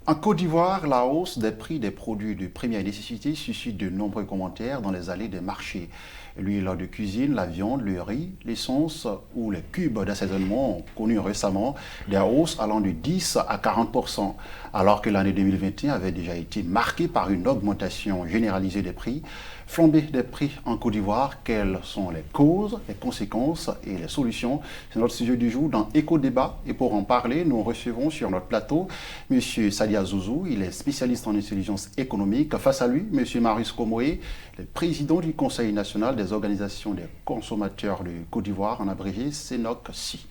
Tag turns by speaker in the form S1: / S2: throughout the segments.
S1: En Côte d'Ivoire, la hausse des prix des produits de première nécessité suscite de nombreux commentaires dans les allées des marchés. L'huile de cuisine, la viande, le riz, l'essence ou les cubes d'assaisonnement ont connu récemment des hausses allant de 10 à 40%, alors que l'année 2021 avait déjà été marquée par une augmentation généralisée des prix. Flambée des prix en Côte d'Ivoire, quelles sont les causes, les conséquences et les solutions? C'est notre sujet du jour dans Éco-Débat. Et pour en parler, nous recevons sur notre plateau M. Sadia Zouzou, il est spécialiste en intelligence économique. Face à lui, M. Marius Komoé, le président du Conseil national des organisations des consommateurs de Côte d'Ivoire, en abrégé CNOC-CI.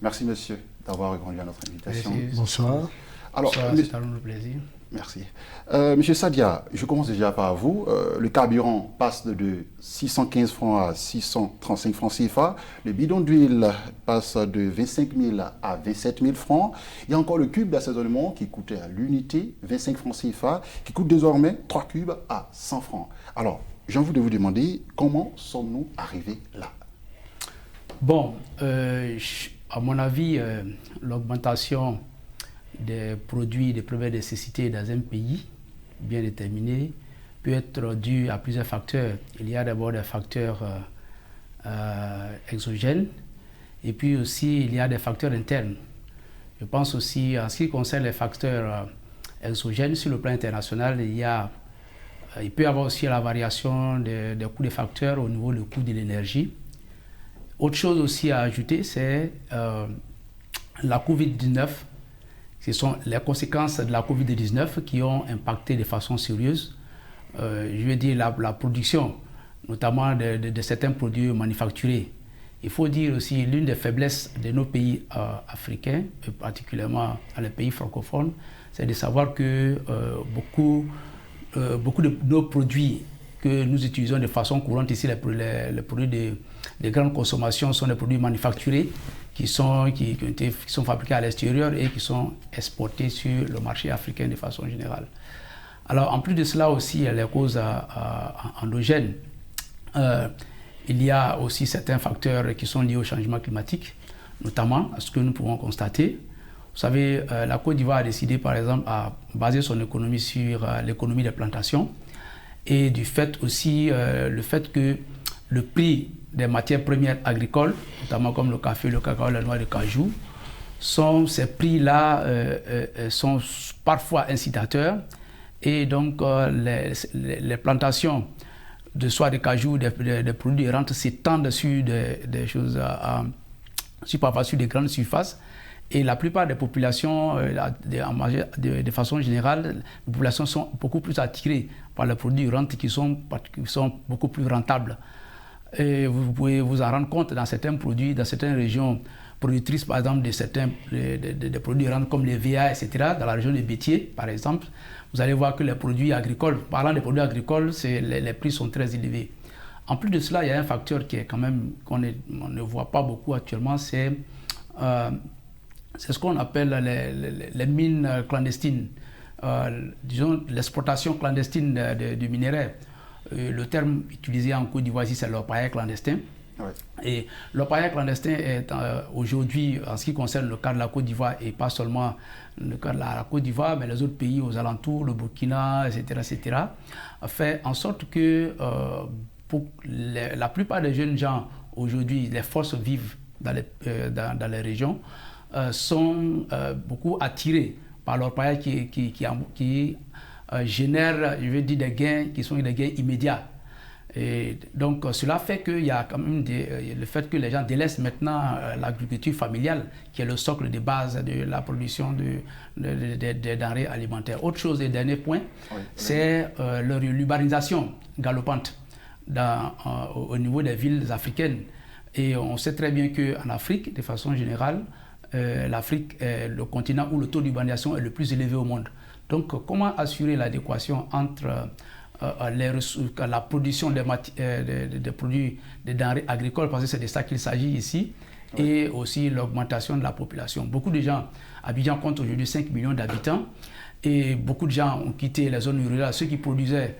S1: Merci monsieur d'avoir répondu à notre invitation.
S2: Merci. Bonsoir.
S1: Alors,
S2: bonsoir, c'est un plaisir.
S1: Merci. Monsieur Sadia, je commence déjà par vous. Le carburant passe de 615 francs à 635 francs CFA. Le bidon d'huile passe de 25 000 à 27 000 francs. Il y a encore le cube d'assaisonnement qui coûtait à l'unité 25 francs CFA, qui coûte désormais 3 cubes à 100 francs. Alors, j'ai envie de vous demander comment sommes-nous arrivés là?
S2: Bon, à mon avis, l'augmentation des produits de première nécessité dans un pays bien déterminé peut être due à plusieurs facteurs. Il y a d'abord des facteurs exogènes et puis aussi il y a des facteurs internes. Je pense aussi, en ce qui concerne les facteurs exogènes, sur le plan international, il peut y avoir aussi la variation des coûts des facteurs au niveau du coût de l'énergie. Autre chose aussi à ajouter, c'est la Covid-19. Ce sont les conséquences de la Covid-19 qui ont impacté de façon sérieuse, je veux dire, la production, notamment de certains produits manufacturés. Il faut dire aussi l'une des faiblesses de nos pays africains, et particulièrement dans les pays francophones, c'est de savoir que beaucoup de nos produits que nous utilisons de façon courante ici, les produits de grande consommation sont des produits manufacturés qui sont fabriqués à l'extérieur et qui sont exportés sur le marché africain de façon générale. Alors, en plus de cela aussi, il y a les causes endogènes. Il y a aussi certains facteurs qui sont liés au changement climatique, notamment à ce que nous pouvons constater. Vous savez, la Côte d'Ivoire a décidé, par exemple, à baser son économie sur l'économie des plantations et du fait aussi le fait que le prix des matières premières agricoles, notamment comme le café, le cacao, la noix de cajou, ces prix-là sont parfois incitateurs et donc les plantations de soie de cajou, des produits de rente s'étendent sur des choses, parfois sur des grandes surfaces. Et la plupart des populations, de façon générale, les populations sont beaucoup plus attirées par les produits de rente qui sont beaucoup plus rentables. Et vous pouvez vous en rendre compte dans certains produits, dans certaines régions productrices, par exemple, des produits de rente comme les VA, etc., dans la région des Bétiers, par exemple, vous allez voir que les produits agricoles, parlant des produits agricoles, les prix sont très élevés. En plus de cela, il y a un facteur qui est quand même, qu'on ne voit pas beaucoup actuellement, c'est ce qu'on appelle les mines clandestines, disons l'exportation clandestine du minerai. Le terme utilisé en Côte d'Ivoire ici, c'est l'orpaillage clandestin. Ouais. Et l'orpaillage clandestin est aujourd'hui, en ce qui concerne le cas de la Côte d'Ivoire, et pas seulement le cas de la Côte d'Ivoire, mais les autres pays aux alentours, le Burkina, etc., fait en sorte que pour la plupart des jeunes gens aujourd'hui, les forces vives dans les régions, sont beaucoup attirés par l'orpaillage qui génère, je veux dire, des gains qui sont des gains immédiats. Et donc cela fait qu'il y a quand même le fait que les gens délaissent maintenant l'agriculture familiale, qui est le socle de base de la production des denrées alimentaires. Autre chose, le dernier point, c'est l'urbanisation galopante au niveau des villes africaines. Et on sait très bien qu'en Afrique, de façon générale, l'Afrique est le continent où le taux d'urbanisation est le plus élevé au monde. Donc, comment assurer l'adéquation entre la production des produits, des denrées agricoles, parce que c'est de ça qu'il s'agit ici, et aussi l'augmentation de la population. Beaucoup de gens, Abidjan compte aujourd'hui 5 millions d'habitants, et beaucoup de gens ont quitté les zones rurales. Ceux qui produisaient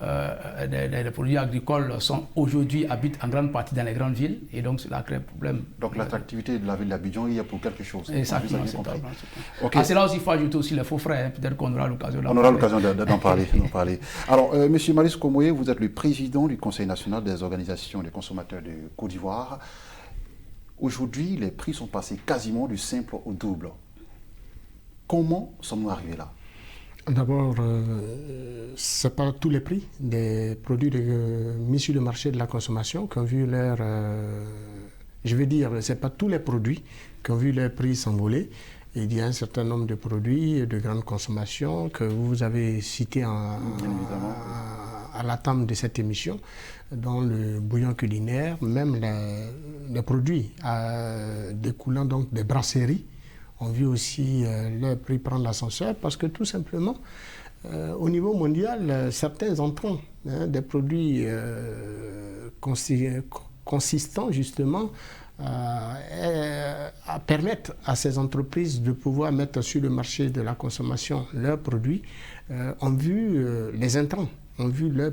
S2: des produits agricoles habitent en grande partie dans les grandes villes et donc cela crée un problème.
S1: Donc l'attractivité de la ville d'Abidjan, il y a pour quelque chose.
S2: Exactement, c'est pas mal. Okay. C'est là aussi il faut ajouter aussi les faux frais, hein. Peut-être qu'on aura l'occasion
S1: d'en parler. Alors, M. Marius Komoé, vous êtes le président du Conseil national des organisations des consommateurs de Côte d'Ivoire. Aujourd'hui, les prix sont passés quasiment du simple au double. Comment sommes-nous arrivés là?
S3: D'abord, ce n'est pas tous les prix des produits mis sur le marché de la consommation qui ont vu leur... je veux dire, ce n'est pas tous les produits qui ont vu leur prix s'envoler. Il y a un certain nombre de produits de grande consommation que vous avez cités à l'entame de cette émission, dont le bouillon culinaire, même les produits découlant donc des brasseries, ont vu aussi leur prix prendre l'ascenseur parce que tout simplement, au niveau mondial, certains entrants, des produits consistants justement à permettre à ces entreprises de pouvoir mettre sur le marché de la consommation leurs produits, ont vu les intrants ont vu leur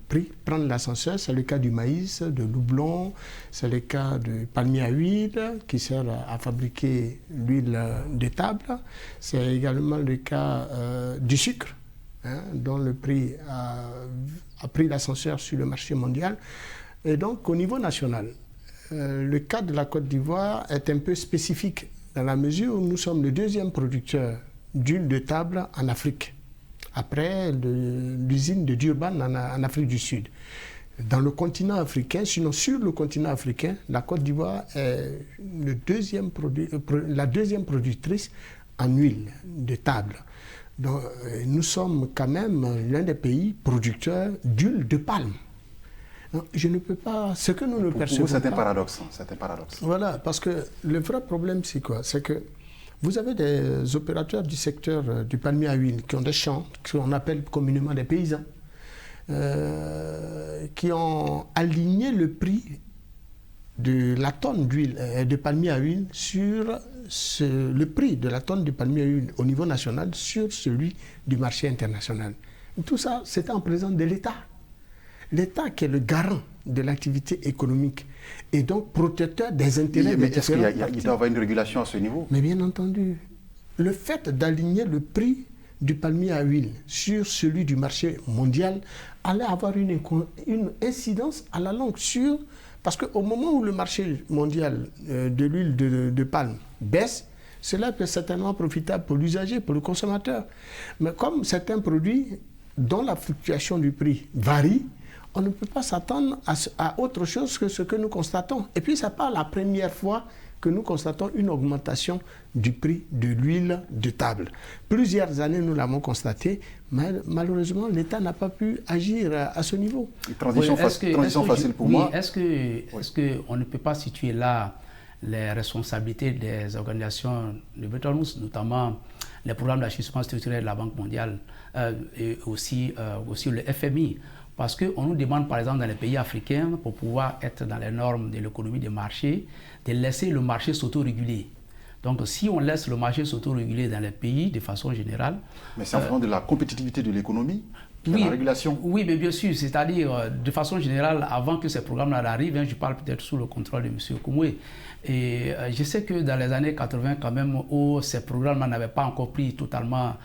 S3: prix prendre l'ascenseur. C'est le cas du maïs, de l'houblon, c'est le cas du palmier à huile qui sert à fabriquer l'huile de table. C'est également le cas du sucre, dont le prix a pris l'ascenseur sur le marché mondial. Et donc au niveau national, le cas de la Côte d'Ivoire est un peu spécifique dans la mesure où nous sommes le deuxième producteur d'huile de table en Afrique, après l'usine de Durban en Afrique du Sud. Dans le continent africain, sinon sur le continent africain, la Côte d'Ivoire est la deuxième productrice en huile de table. Donc, nous sommes quand même l'un des pays producteurs d'huile de palme. Je ne peux pas... Ce que nous ne percevons pas...
S1: C'est un paradoxe. C'est un paradoxe.
S3: Voilà, parce que le vrai problème, c'est quoi? C'est que vous avez des opérateurs du secteur du palmier à huile qui ont des champs, qu'on appelle communément des paysans, qui ont aligné le prix de la tonne d'huile de palmier à huile sur le prix de la tonne de palmier à huile au niveau national sur celui du marché international. Tout ça, c'est en présence de l'État. L'État qui est le garant de l'activité économique et donc protecteur des intérêts des différents parties.
S1: Mais est-ce qu'il doit y avoir une régulation à ce niveau?
S3: Mais bien entendu. Le fait d'aligner le prix du palmier à huile sur celui du marché mondial allait avoir une incidence à la longue sur... Parce qu'au moment où le marché mondial de l'huile de palme baisse, cela peut être certainement profitable pour l'usager, pour le consommateur. Mais comme certains produits dont la fluctuation du prix varie, on ne peut pas s'attendre à autre chose que ce que nous constatons. Et puis, ce n'est pas la première fois que nous constatons une augmentation du prix de l'huile de table. Plusieurs années, nous l'avons constaté, mais malheureusement, l'État n'a pas pu agir à ce niveau.
S1: Transition facile pour moi.
S2: Est-ce qu'on ne peut pas situer là les responsabilités des organisations de Bretton Woods, notamment les programmes d'ajustement structurel de la Banque mondiale et aussi le FMI? Parce qu'on nous demande, par exemple, dans les pays africains, pour pouvoir être dans les normes de l'économie de marché, de laisser le marché s'autoréguler. Donc, si on laisse le marché s'autoréguler dans les pays, de façon générale...
S1: Mais c'est en fonction de la compétitivité de l'économie, de la régulation.
S2: Oui, mais bien sûr, c'est-à-dire, de façon générale, avant que ces programmes-là arrivent, je parle peut-être sous le contrôle de M. Koumoué, et je sais que dans les années 80, quand même, où ces programmes n'avaient pas encore pris totalement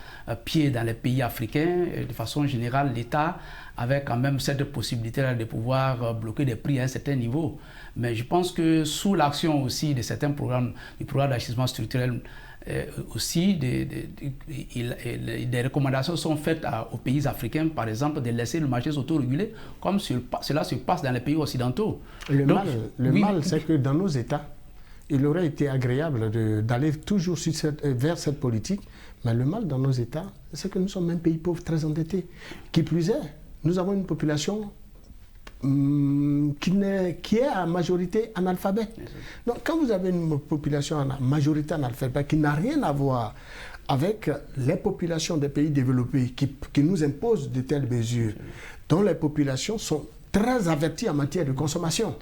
S2: pied dans les pays africains, de façon générale, l'État avait quand même cette possibilité de pouvoir bloquer des prix à un certain niveau. Mais je pense que sous l'action aussi de certains programmes, du programme d'ajustement structurel, aussi des recommandations sont faites aux pays africains, par exemple, de laisser le marché s'autoréguler, comme cela se passe dans les pays occidentaux.
S3: Le mal, c'est que dans nos États, il aurait été agréable d'aller toujours vers cette politique, mais le mal dans nos États, c'est que nous sommes un pays pauvre, très endetté. Qui plus est, nous avons une population qui est à majorité analphabète. Donc quand vous avez une population à majorité analphabète qui n'a rien à voir avec les populations des pays développés qui nous imposent de telles mesures, dont les populations sont très averti en matière de consommation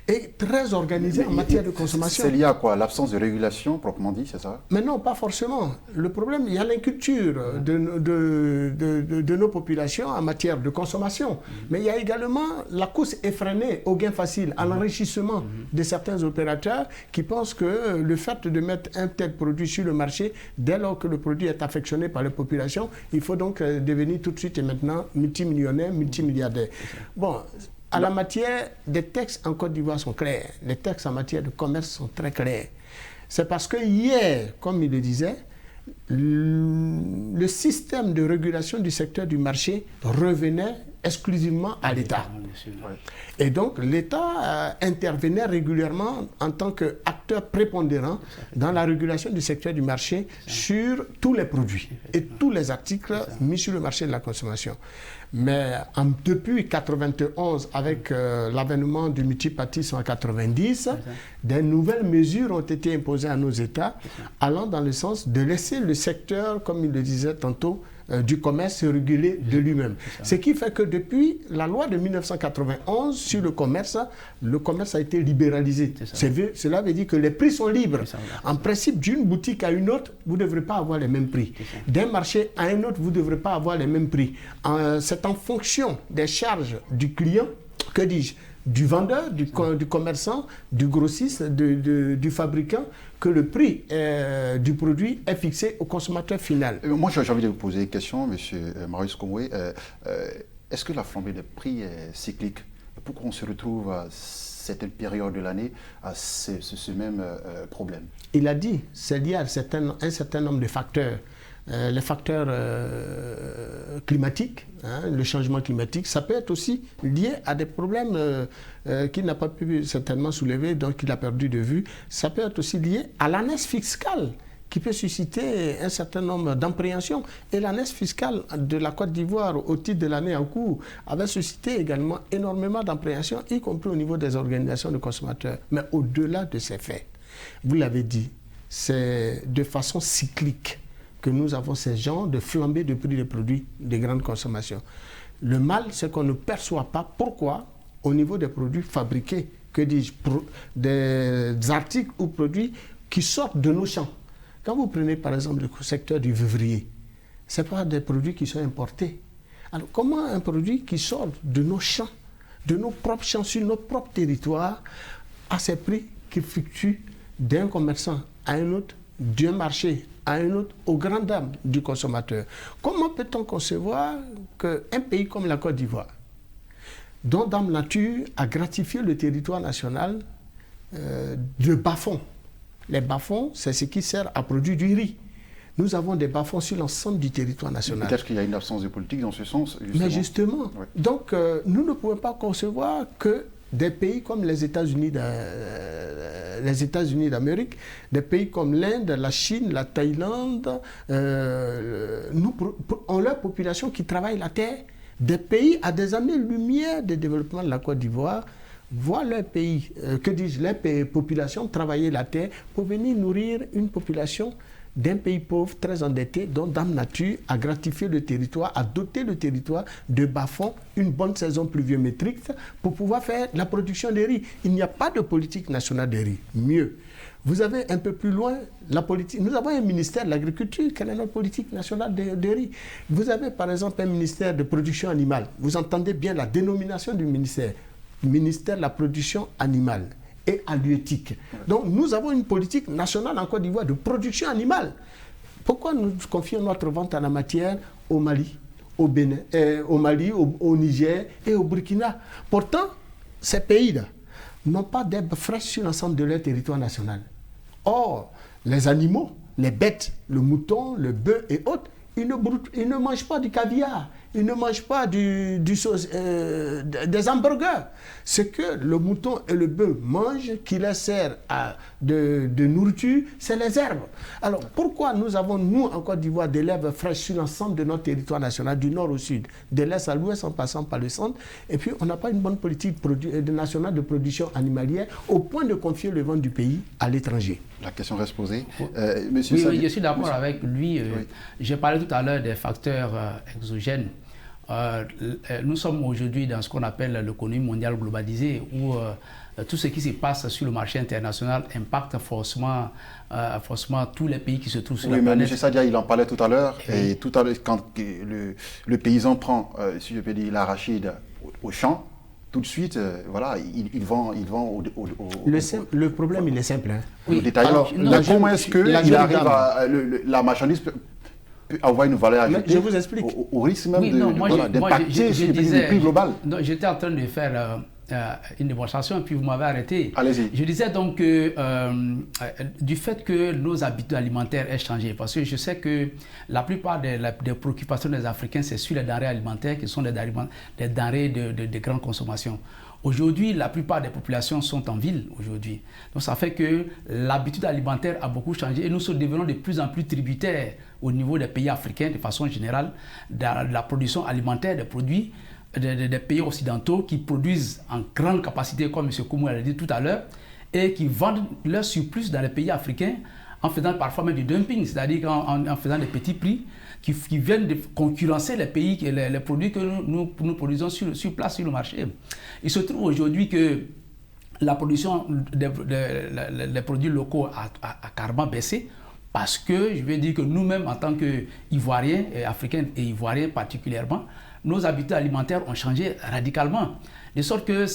S3: et très organisé en matière de consommation.
S1: C'est lié à quoi? L'absence de régulation, proprement dit, c'est ça?
S3: Mais non, pas forcément. Le problème, il y a l'inculture de nos populations en matière de consommation. Mais il y a également la course effrénée au gain facile, à l'enrichissement de certains opérateurs qui pensent que le fait de mettre un tel produit sur le marché, dès lors que le produit est affectionné par la population, il faut donc devenir tout de suite et maintenant multimillionnaire, multimilliardaire. Bon, à la matière des textes en Côte d'Ivoire sont clairs. Les textes en matière de commerce sont très clairs. C'est parce que hier, comme il le disait, le système de régulation du secteur du marché revenait exclusivement à l'État. Et donc l'État intervenait régulièrement en tant qu'acteur prépondérant dans la régulation du secteur du marché sur tous les produits et tous les articles mis sur le marché de la consommation. Mais depuis 1991, avec l'avènement du multipartisme en 1990, des nouvelles mesures ont été imposées à nos États, allant dans le sens de laisser le secteur, comme il le disait tantôt, du commerce se réguler de lui-même. Ce qui fait que depuis la loi de 1991 sur le commerce a été libéralisé. Cela veut dire que les prix sont libres. En principe, d'une boutique à une autre, vous ne devrez pas avoir les mêmes prix. D'un marché à un autre, vous ne devrez pas avoir les mêmes prix. C'est en fonction des charges du client, que dis-je, du vendeur, du commerçant, du grossiste, du fabricant, que le prix du produit est fixé au consommateur final.
S1: Moi, j'ai envie de vous poser une question, M. Marius Komwe. Est-ce que la flambée des prix est cyclique? Pourquoi on se retrouve à certaines périodes de l'année à ce même problème?
S3: Il a dit, c'est lié à un certain nombre de facteurs. Les facteurs climatiques, le changement climatique, ça peut être aussi lié à des problèmes qu'il n'a pas pu certainement soulever, donc il a perdu de vue. Ça peut être aussi lié à l'ânesse fiscale qui peut susciter un certain nombre d'appréhensions. Et l'ânesse fiscale de la Côte d'Ivoire au titre de l'année en cours avait suscité également énormément d'appréhensions, y compris au niveau des organisations de consommateurs. Mais au-delà de ces faits, vous l'avez dit, c'est de façon cyclique que nous avons ces genres de flambée de prix des produits de grande consommation. Le mal, c'est qu'on ne perçoit pas pourquoi, au niveau des produits fabriqués, que dis-je, des articles ou produits qui sortent de nos champs. Quand vous prenez par exemple le secteur du vivrier, ce n'est pas des produits qui sont importés. Alors comment un produit qui sort de nos champs, de nos propres champs, sur notre propre territoire, à ces prix qui fluctuent d'un commerçant à un autre, d'un marché à un autre, aux grandes dames du consommateur? Comment peut-on concevoir qu'un pays comme la Côte d'Ivoire, dont Dame Nature a gratifié le territoire national de bas-fonds? Les bas-fonds, c'est ce qui sert à produire du riz. Nous avons des bas-fonds sur l'ensemble du territoire national.
S1: Peut-être qu'il y a une absence de politique dans ce sens, justement.
S3: Mais justement. Ouais. Donc, nous ne pouvons pas concevoir que des pays comme les États-Unis d'Amérique, des pays comme l'Inde, la Chine, la Thaïlande, ont leur population qui travaille la terre. Des pays à des années-lumière de développement de la Côte d'Ivoire voient leur pays, leur population travailler la terre pour venir nourrir une population d'un pays pauvre, très endetté, dont Dame Nature a gratifié le territoire, a doté le territoire de bas-fonds, une bonne saison pluviométrique pour pouvoir faire la production de riz. Il n'y a pas de politique nationale de riz. Mieux, vous avez un peu plus loin la politique. Nous avons un ministère de l'Agriculture, quelle est notre politique nationale de riz? Vous avez par exemple un ministère de production animale. Vous entendez bien la dénomination du ministère. Ministère de la production animale et halieutique. Donc nous avons une politique nationale en Côte d'Ivoire de production animale. Pourquoi nous confions notre vente en la matière au Mali, au Bénin, au Niger et au Burkina? Pourtant, ces pays-là n'ont pas d'herbe fraîche sur l'ensemble de leur territoire national. Or, les animaux, les bêtes, le mouton, le bœuf et autres, ils ne mangent pas du caviar, ils ne mangent pas des hamburgers. Ce que le mouton et le bœuf mangent, qui leur sert de nourriture, c'est les herbes. Alors pourquoi nous avons, nous, en Côte d'Ivoire, des herbes fraîches sur l'ensemble de notre territoire national, du nord au sud, de l'est à l'ouest en passant par le centre, et puis on n'a pas une bonne politique nationale de production animalière au point de confier le vent du pays à l'étranger?
S1: La question reste posée.
S2: Monsieur oui, je suis d'accord avec lui. Oui. J'ai parlé tout à l'heure des facteurs exogènes. nous sommes aujourd'hui dans ce qu'on appelle l'économie mondiale globalisée, où tout ce qui se passe sur le marché international impacte forcément tous les pays qui se trouvent sur la planète.
S1: M. Sadia, il en parlait tout à l'heure, et tout à l'heure, quand le paysan prend, si je peux dire, l'arachide au champ, tout de suite, voilà, il vend
S3: le problème, il est simple. Hein.
S1: Oui. Alors, comment est-ce qu'il arrive à... la marchandise peut avoir une valeur ajoutée?
S3: Je vous explique.
S1: Au risque même d'impacter sur le prix global.
S2: J'étais en train de faire une démonstration, et puis vous m'avez arrêté.
S1: Allez-y.
S2: Je disais donc que du fait que nos habitudes alimentaires aient changé, parce que je sais que la plupart des préoccupations des Africains, c'est sur les denrées alimentaires, qui sont des denrées de grande consommation. Aujourd'hui, la plupart des populations sont en ville aujourd'hui. Donc ça fait que l'habitude alimentaire a beaucoup changé et nous sommes devenus de plus en plus tributaires au niveau des pays africains de façon générale dans la production alimentaire des produits des pays occidentaux qui produisent en grande capacité, comme M. Koumou l'a dit tout à l'heure, et qui vendent leur surplus dans les pays africains en faisant parfois même du dumping, c'est-à-dire en faisant des petits prix qui viennent de concurrencer les pays, les produits que nous produisons sur place sur le marché. Il se trouve aujourd'hui que la production des produits locaux a carrément baissé parce que, je veux dire que nous-mêmes, en tant qu'Ivoiriens, Africains et Ivoiriens particulièrement, nos habitudes alimentaires ont changé radicalement. De sorte que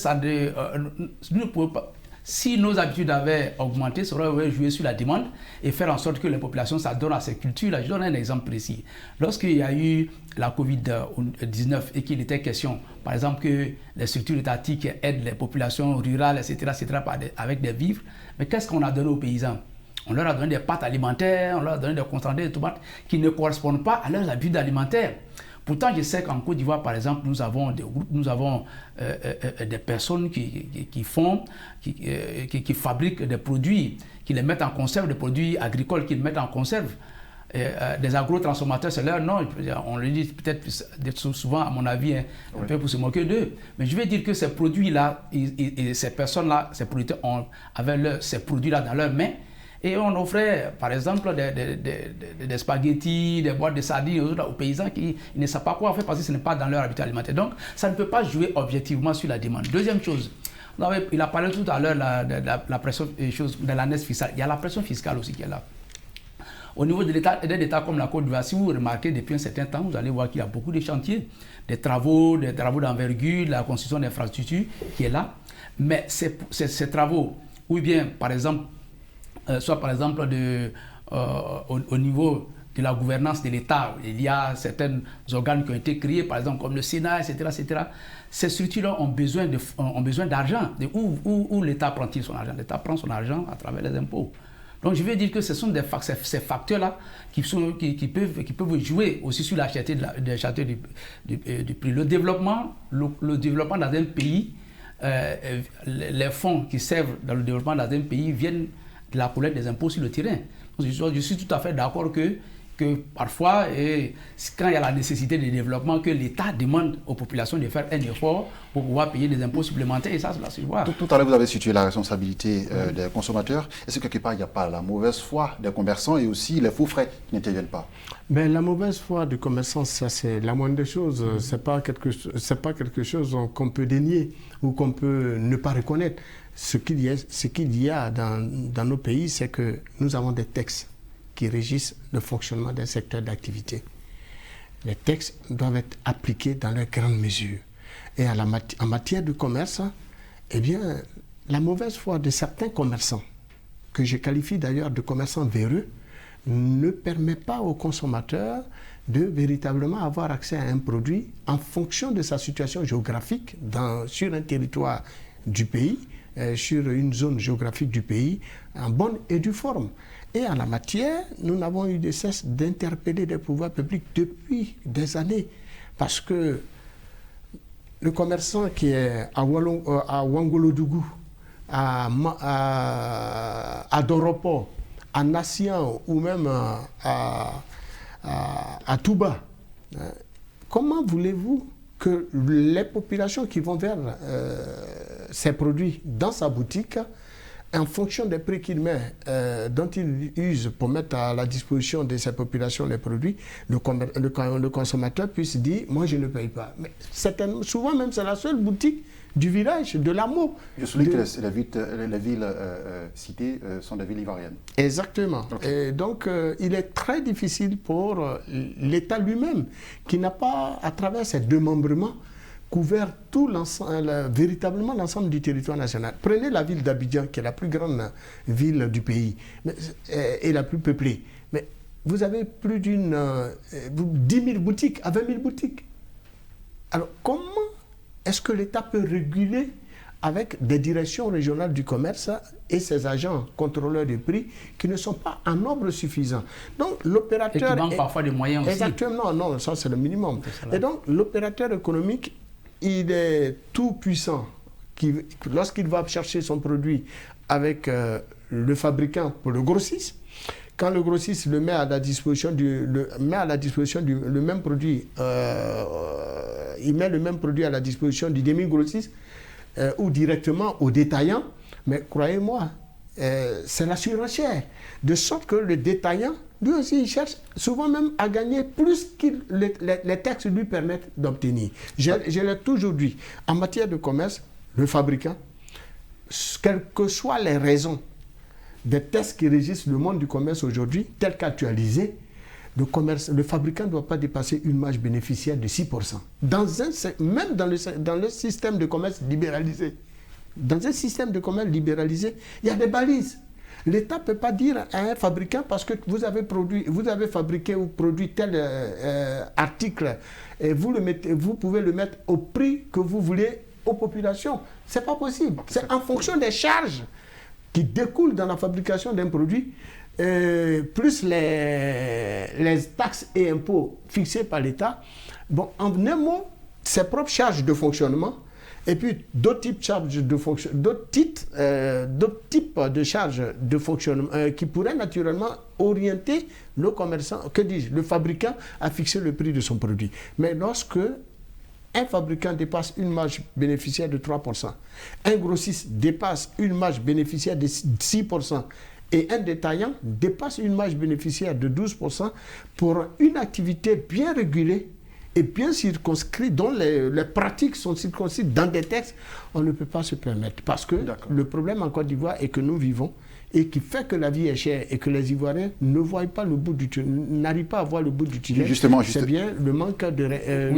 S2: nous ne pouvons pas... Si nos habitudes avaient augmenté, ça aurait joué sur la demande et faire en sorte que les populations s'adonnent à ces cultures-là. Je donne un exemple précis. Lorsqu'il y a eu la Covid-19 et qu'il était question, par exemple, que les structures étatiques aident les populations rurales, etc., avec des vivres, mais qu'est-ce qu'on a donné aux paysans? On leur a donné des pâtes alimentaires, on leur a donné des concentrés de tomates qui ne correspondent pas à leurs habitudes alimentaires. Pourtant, je sais qu'en Côte d'Ivoire, par exemple, nous avons des groupes, nous avons des personnes qui fabriquent des produits, qui les mettent en conserve, des produits agricoles qu'ils mettent en conserve. Des agrotransformateurs, c'est leur nom. On le dit peut-être souvent, à mon avis, un peu pour se moquer d'eux. Mais je veux dire que ces produits-là, et ces personnes-là, ces producteurs avaient ces produits-là dans leurs mains. Et on offrait, par exemple, des spaghettis, des boîtes de sardines aux paysans qui ne savent pas quoi faire parce que ce n'est pas dans leur habitude alimentaire. Donc, ça ne peut pas jouer objectivement sur la demande. Deuxième chose, il a parlé tout à l'heure de la pression de la NES fiscale. Il y a la pression fiscale aussi qui est là. Au niveau de l'État comme la Côte d'Ivoire, si vous remarquez depuis un certain temps, vous allez voir qu'il y a beaucoup de chantiers, des travaux d'envergure, la construction d'infrastructures qui est là. Mais ces travaux, ou bien, par exemple, soit par exemple au niveau de la gouvernance de l'État, il y a certains organes qui ont été créés, par exemple comme le Sénat, etc. Ces structures-là ont besoin d'argent. Où l'État prend-il son argent? L'État prend son argent à travers les impôts. Donc je veux dire que ce sont ces facteurs-là qui peuvent jouer aussi sur la cherté du prix. Le développement dans un pays, les fonds qui servent dans le développement dans un pays viennent de la collecte des impôts sur le terrain. Je suis tout à fait d'accord que parfois, quand il y a la nécessité de développement, que l'État demande aux populations de faire un effort pour pouvoir payer des impôts supplémentaires, et ça se voit.
S1: Tout à l'heure, vous avez situé la responsabilité des consommateurs. Est-ce que quelque part, il n'y a pas la mauvaise foi des commerçants et aussi les faux frais qui n'interviennent pas?
S3: Mais la mauvaise foi du commerçant, ça c'est la moindre des choses. C'est pas quelque chose qu'on peut dénier ou qu'on peut ne pas reconnaître. Ce qu'il y a dans nos pays, c'est que nous avons des textes qui régissent le fonctionnement d'un secteur d'activité. Les textes doivent être appliqués dans leurs grandes mesures. Et en matière de commerce, eh bien, la mauvaise foi de certains commerçants, que je qualifie d'ailleurs de commerçants véreux, ne permet pas aux consommateurs de véritablement avoir accès à un produit en fonction de sa situation géographique sur un territoire du pays, sur une zone géographique du pays, en bonne et due forme. Et en la matière, nous n'avons eu de cesse d'interpeller les pouvoirs publics depuis des années. Parce que le commerçant qui est à Ouangolodougou, à Doropo, à Nassian ou même à Touba, comment voulez-vous que les populations qui vont vers ces produits dans sa boutique en fonction des prix qu'il met, dont il use pour mettre à la disposition de sa population les produits, le consommateur puisse dire « moi je ne paye pas ». Mais souvent même c'est la seule boutique du village, de l'hameau.
S1: Je souligne que les villes citées sont des villes ivoiriennes.
S3: Exactement.
S1: Okay.
S3: Et donc, il est très difficile pour l'État lui-même, qui n'a pas, à travers ses démembrements, couvert véritablement l'ensemble du territoire national. Prenez la ville d'Abidjan, qui est la plus grande ville du pays et la plus peuplée. Mais vous avez plus d'une 10 000 boutiques à 20 000 boutiques. Alors, comment est-ce que l'État peut réguler avec des directions régionales du commerce et ses agents contrôleurs des prix qui ne sont pas en nombre suffisant? Donc l'opérateur...
S2: Et qui manquent parfois de moyens aussi.
S3: Exactement, non, ça c'est le minimum. Et donc l'opérateur économique, il est tout puissant. Lorsqu'il va chercher son produit avec le fabricant pour le grossiste, quand le grossiste le met à la disposition le même produit, il met le même produit à la disposition du demi-grossiste ou directement au détaillant, mais croyez-moi, c'est la surenchère. De sorte que le détaillant, lui aussi, il cherche souvent même à gagner plus que les textes lui permettent d'obtenir. Je l'ai toujours dit, en matière de commerce, le fabricant, quelles que soient les raisons des tests qui régissent le monde du commerce aujourd'hui, tels qu'actualisés, le fabricant ne doit pas dépasser une marge bénéficiaire de 6%. Même dans le système de commerce libéralisé. Dans un système de commerce libéralisé, il y a des balises. L'État ne peut pas dire à un fabricant, parce que vous avez fabriqué ou produit tel article, et vous pouvez le mettre au prix que vous voulez aux populations. Ce n'est pas possible. C'est en fonction des charges qui découlent dans la fabrication d'un produit, plus les taxes et impôts fixés par l'État. Bon, en un mot, ses propres charges de fonctionnement, et puis d'autres types de charges de fonctionnement qui pourraient naturellement orienter le commerçant, le fabricant à fixer le prix de son produit. Mais lorsque un fabricant dépasse une marge bénéficiaire de 3%, un grossiste dépasse une marge bénéficiaire de 6%, et un détaillant dépasse une marge bénéficiaire de 12% pour une activité bien régulée et bien circonscrite, dont les pratiques sont circonscrites dans des textes, on ne peut pas se permettre. Parce que le problème en Côte d'Ivoire est que nous vivons et qui fait que la vie est chère et que les Ivoiriens ne voient pas le bout du tunnel, n'arrivent pas à voir le bout du tunnel.
S1: C'est
S3: bien le manque de...
S2: C'est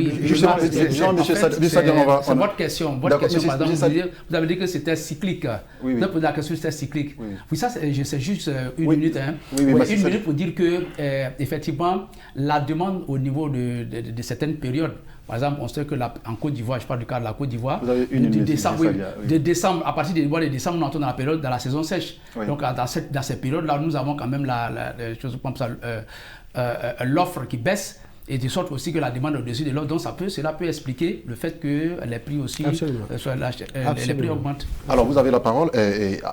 S2: votre question. Votre question, par exemple, vous avez dit que c'était cyclique.
S1: Oui.
S2: Vous avez posé la question, c'était cyclique.
S1: Oui.
S2: Oui, ça, c'est juste une minute. Hein.
S1: Une
S2: minute pour dire que, effectivement, la demande au niveau de certaines périodes, par exemple, on sait que en Côte d'Ivoire, je parle du cas de la Côte d'Ivoire, de décembre, à partir de décembre, on entre dans la période, dans la saison sèche. Oui. Donc, dans cette période-là, nous avons quand même l'offre qui baisse, et de sorte aussi que la demande au-dessus de l'offre. Donc, cela peut expliquer le fait que les prix aussi, les prix augmentent.
S1: Alors, vous avez la parole.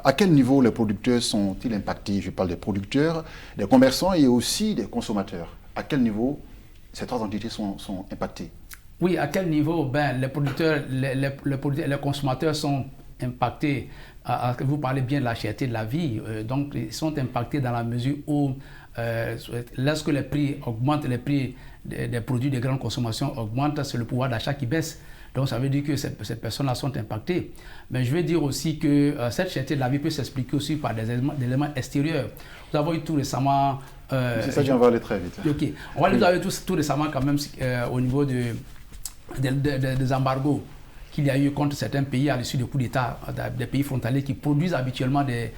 S1: À quel niveau les producteurs sont-ils impactés? Je parle des producteurs, des commerçants et aussi des consommateurs. À quel niveau ces trois entités sont impactées?
S2: Oui, à quel niveau? Les producteurs, les consommateurs sont impactés. Vous parlez bien de la cherté de la vie. Donc, ils sont impactés dans la mesure où, lorsque les prix augmentent, les prix des produits de grande consommation augmentent, c'est le pouvoir d'achat qui baisse. Donc, ça veut dire que ces personnes-là sont impactées. Mais je veux dire aussi que cette cherté de la vie peut s'expliquer aussi par des éléments extérieurs. Nous avons eu tout récemment...
S1: c'est ça, on va aller très vite.
S2: Ok. On va aller tout récemment quand même au niveau des embargos qu'il y a eu contre certains pays à l'issue des coups d'État, des pays frontaliers qui produisent habituellement des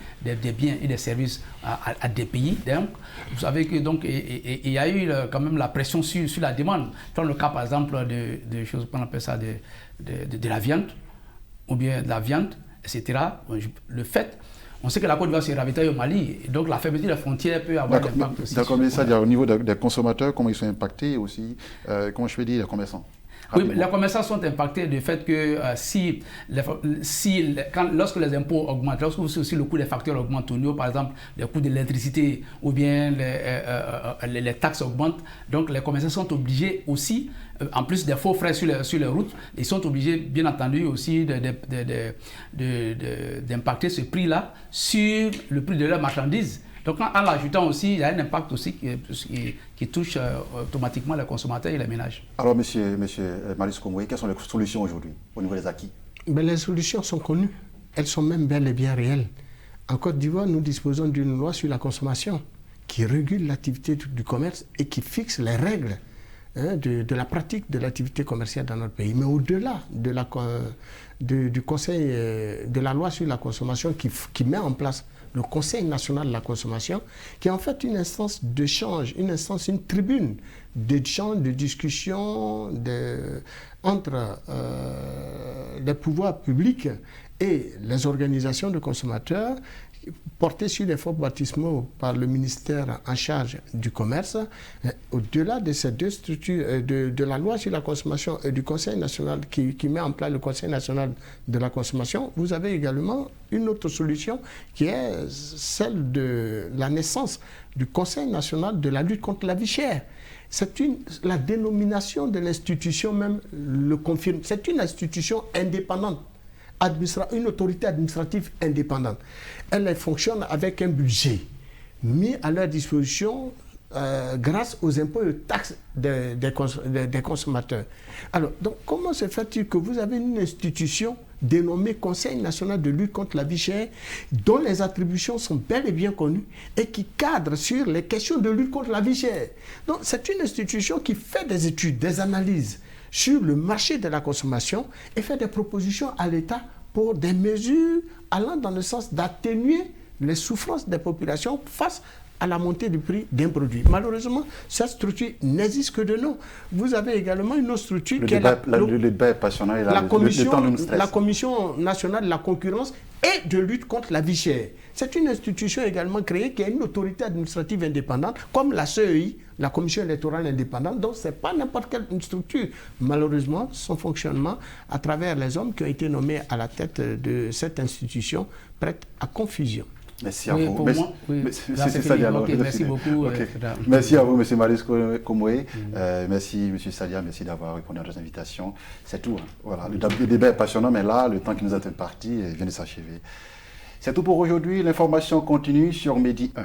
S2: biens et des services à des pays. Donc, vous savez que donc il y a eu quand même la pression sur la demande. Dans le cas par exemple de choses qu'on appelle ça de la viande, ou bien de la viande, etc. Le fait, on sait que la Côte d'Ivoire se ravitaille au Mali, et donc la fermeture des frontières peut avoir un impact aussi.
S1: D'accord, mais ça, au niveau des consommateurs, comment ils sont impactés aussi, comment je peux dire, les commerçants?
S2: Oui, les commerçants sont impactés du fait que lorsque les impôts augmentent, lorsque aussi le coût des facteurs augmente au niveau, par exemple, le coût de l'électricité ou bien les taxes augmentent, donc les commerçants sont obligés aussi, en plus des faux frais sur les routes, ils sont obligés, bien entendu, aussi d'impacter ce prix-là sur le prix de leurs marchandises. Donc en l'ajoutant aussi, il y a un impact aussi qui touche automatiquement les consommateurs et les ménages.
S1: Alors, monsieur Marius Komoué, quelles sont les solutions aujourd'hui au niveau des acquis?
S3: Ben, les solutions sont connues. Elles sont même bel et bien réelles. En Côte d'Ivoire, nous disposons d'une loi sur la consommation qui régule l'activité du commerce et qui fixe les règles de la pratique de l'activité commerciale dans notre pays. Mais au-delà du Conseil, de la loi sur la consommation qui met en place le Conseil national de la consommation, qui est en fait une instance d'échange, une tribune d'échange, de discussion entre les pouvoirs publics et les organisations de consommateurs, portée sur les fonds baptismaux par le ministère en charge du commerce. Au-delà de ces deux structures, de la loi sur la consommation et du Conseil national qui met en place le Conseil national de la consommation, vous avez également une autre solution qui est celle de la naissance du Conseil national de la lutte contre la vie chère. La dénomination de l'institution même le confirme. C'est une institution indépendante. Une autorité administrative indépendante. Elle fonctionne avec un budget mis à leur disposition grâce aux impôts et aux taxes des consommateurs. Alors, donc, comment se fait-il que vous avez une institution dénommée Conseil national de lutte contre la vie chère, dont les attributions sont bel et bien connues et qui cadre sur les questions de lutte contre la vie chère? Donc, c'est une institution qui fait des études, des analyses sur le marché de la consommation et fait des propositions à l'État pour des mesures allant dans le sens d'atténuer les souffrances des populations face à la montée du prix d'un produit. Malheureusement, cette structure n'existe que de nom. Vous avez également une autre structure qui est
S1: le débat est passionnant et la
S3: Commission nationale de la concurrence et de lutte contre la vie chère. C'est une institution également créée qui a une autorité administrative indépendante, comme la CEI, la Commission électorale indépendante. Donc, ce n'est pas n'importe quelle structure. Malheureusement, son fonctionnement, à travers les hommes qui ont été nommés à la tête de cette institution, prête à confusion.
S1: Merci à vous. Merci
S2: beaucoup.
S1: Merci à vous, M. Marius Komoué. Merci, M. Sadia, merci d'avoir répondu à nos invitations. C'est tout. Hein. Voilà. Le débat est passionnant, mais là, le temps qui nous a été imparti vient de s'achever. C'est tout pour aujourd'hui. L'information continue sur Medi 1.